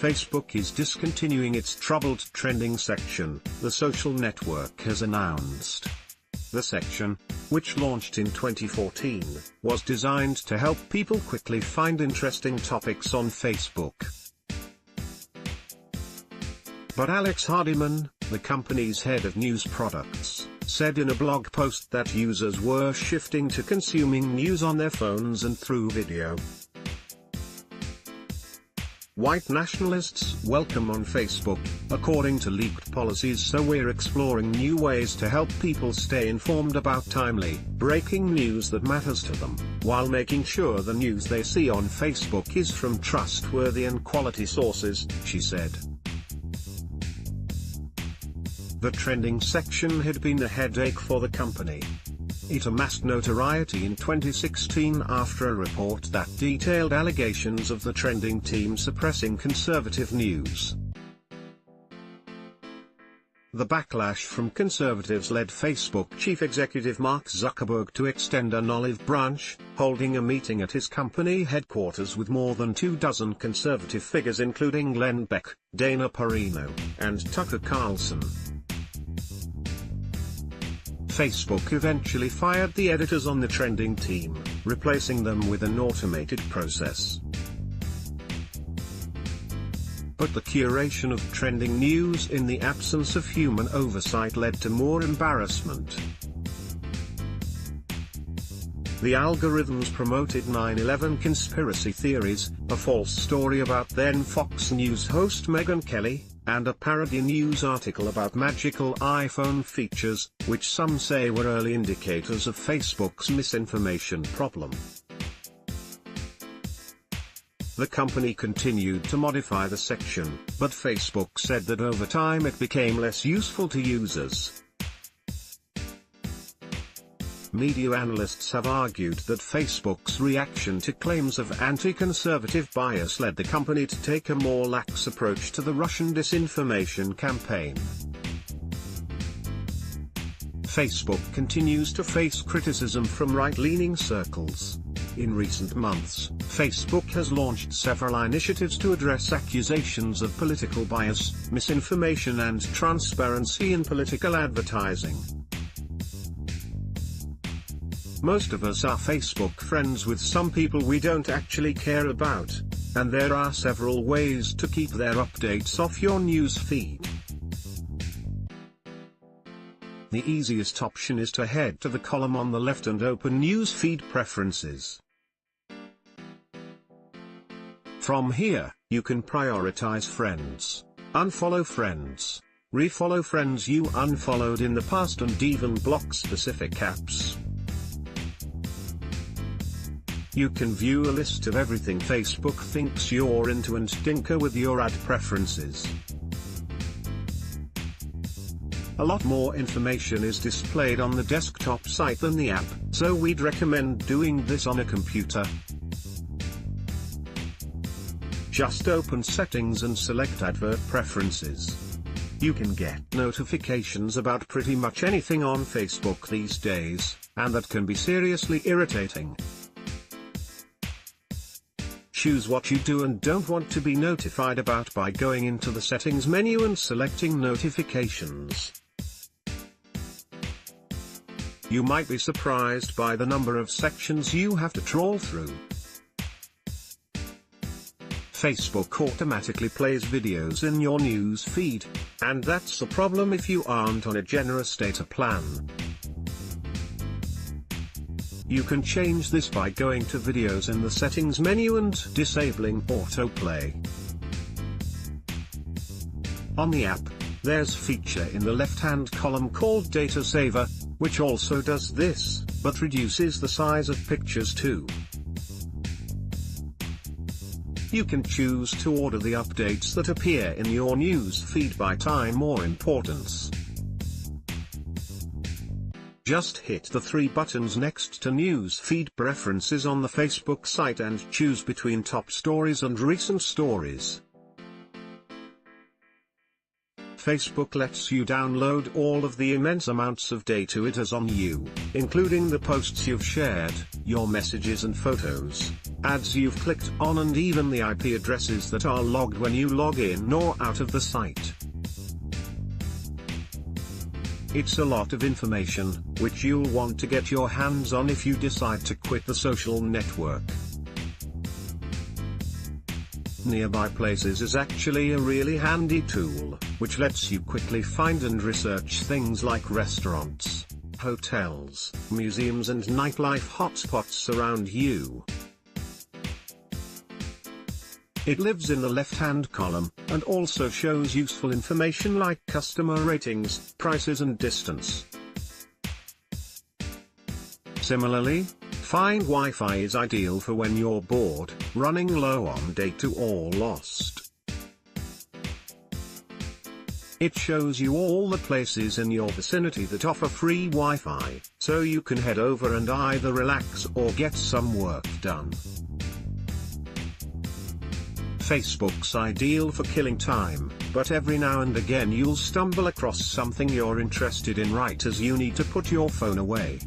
Facebook is discontinuing its troubled trending section, the social network has announced. The section, which launched in 2014, was designed to help people quickly find interesting topics on Facebook. But Alex Hardiman, the company's head of news products, said in a blog post that users were shifting to consuming news on their phones and through video. White nationalists welcome on Facebook, according to leaked policies, so we're exploring new ways to help people stay informed about timely, breaking news that matters to them, while making sure the news they see on Facebook is from trustworthy and quality sources, she said. The trending section had been a headache for the company. It amassed notoriety in 2016 after a report that detailed allegations of the trending team suppressing conservative news. The backlash from conservatives led Facebook chief executive Mark Zuckerberg to extend an olive branch, holding a meeting at his company headquarters with more than 24 conservative figures including Glenn Beck, Dana Perino, and Tucker Carlson. Facebook eventually fired the editors on the trending team, replacing them with an automated process. But the curation of trending news in the absence of human oversight led to more embarrassment. The algorithms promoted 9/11 conspiracy theories, a false story about then Fox News host Megyn Kelly, and a parody news article about magical iPhone features, which some say were early indicators of Facebook's misinformation problem. The company continued to modify the section, but Facebook said that over time it became less useful to users. Media analysts have argued that Facebook's reaction to claims of anti-conservative bias led the company to take a more lax approach to the Russian disinformation campaign. Facebook continues to face criticism from right-leaning circles. In recent months, Facebook has launched several initiatives to address accusations of political bias, misinformation and transparency in political advertising. Most of us are Facebook friends with some people we don't actually care about, and there are several ways to keep their updates off your news feed. The easiest option is to head to the column on the left and open News Feed Preferences. From here, you can prioritize friends, unfollow friends, refollow friends you unfollowed in the past, and even block specific apps. You can view a list of everything Facebook thinks you're into and tinker with your ad preferences. A lot more information is displayed on the desktop site than the app, so we'd recommend doing this on a computer. Just open Settings and select Advert Preferences. You can get notifications about pretty much anything on Facebook these days, and that can be seriously irritating. Choose what you do and don't want to be notified about by going into the Settings menu and selecting Notifications. You might be surprised by the number of sections you have to trawl through. Facebook automatically plays videos in your news feed, and that's a problem if you aren't on a generous data plan. You can change this by going to Videos in the Settings menu and disabling Autoplay. On the app, there's a feature in the left-hand column called Data Saver, which also does this, but reduces the size of pictures too. You can choose to order the updates that appear in your news feed by time or importance. Just hit the three buttons next to News Feed Preferences on the Facebook site and choose between Top Stories and Recent Stories. Facebook lets you download all of the immense amounts of data it has on you, including the posts you've shared, your messages and photos. ads you've clicked on, and even the IP addresses that are logged when you log in or out of the site. It's a lot of information, which you'll want to get your hands on if you decide to quit the social network. Nearby Places is actually a really handy tool, which lets you quickly find and research things like restaurants, hotels, museums and nightlife hotspots around you. It lives in the left-hand column, and also shows useful information like customer ratings, prices and distance. Similarly, Find Wi-Fi is ideal for when you're bored, running low on data or lost. It shows you all the places in your vicinity that offer free Wi-Fi, so you can head over and either relax or get some work done. Facebook's ideal for killing time, but every now and again you'll stumble across something you're interested in right as you need to put your phone away.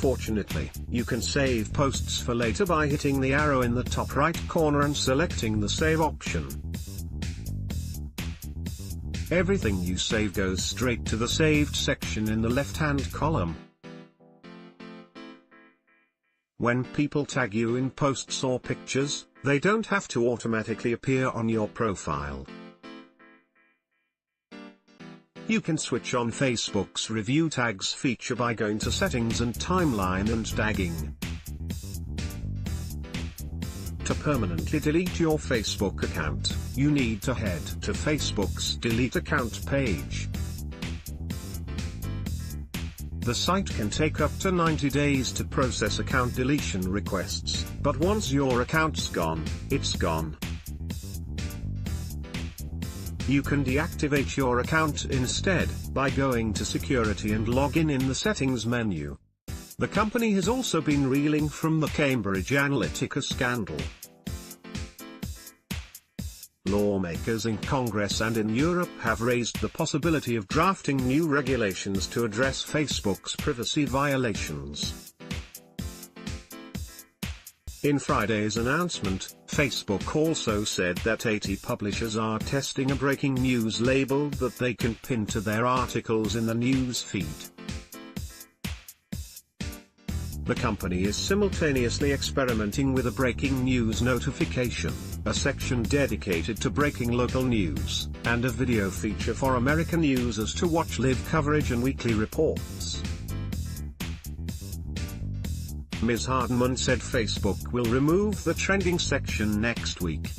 Fortunately, you can save posts for later by hitting the arrow in the top right corner and selecting the Save option. Everything you save goes straight to the Saved section in the left-hand column. When people tag you in posts or pictures, they don't have to automatically appear on your profile. You can switch on Facebook's Review Tags feature by going to Settings and Timeline and Tagging. To permanently delete your Facebook account, you need to head to Facebook's Delete Account page. The site can take up to 90 days to process account deletion requests, but once your account's gone, it's gone. You can deactivate your account instead, by going to Security and Login in the Settings menu. The company has also been reeling from the Cambridge Analytica scandal. Lawmakers in Congress and in Europe have raised the possibility of drafting new regulations to address Facebook's privacy violations. In Friday's announcement, Facebook also said that 80 publishers are testing a breaking news label that they can pin to their articles in the news feed. The company is simultaneously experimenting with a breaking news notification, a section dedicated to breaking local news, and a video feature for American users to watch live coverage and weekly reports. Ms. Hardeman said Facebook will remove the trending section next week.